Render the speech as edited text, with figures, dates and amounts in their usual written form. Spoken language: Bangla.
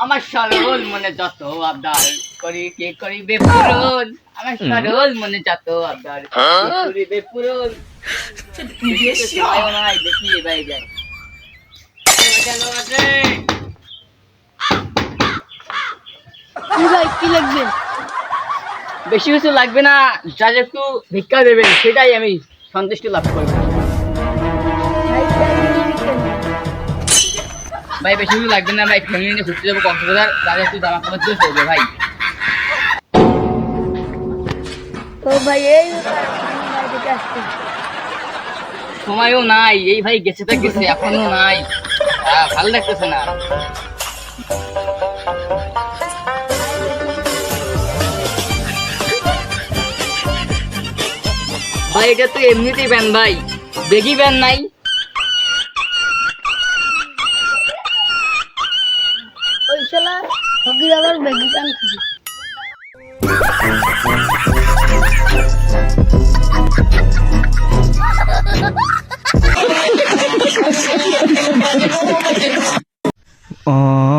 আমার সরল মনে যত আবদার করি কে করিবে পূরণ, আমার সরল মনে যত আবদার কে করিবে পূরণ। নাই দেখি এবার যায় ভাই কি লাগবে? বেশি কিছু লাগবে না, যা একটু ভিক্ষা দেবেন সেটাই আমি সন্তুষ্টি লাভ করবো। ভাই বেশি কিছু লাগবে না ভাই, ফ্যামিলি নিয়ে ঘুরতে যাবো কক্সবাজার, রাজা একটু জামা কাপড় দিয়ে চলবে ভাই। তো ভাই এই বাড়িতে আসছে। সময়ও নাই, এই ভাই গেছে তো গেছে, এখনো নাই, ভালো লাগতেছে না। ভাই এটা তো এমনিতেই ব্যান ভাই, বেগি ব্যান নাই। ওই শালা ফকির আবার বেগি প্যান্ট খুঁজে। Oh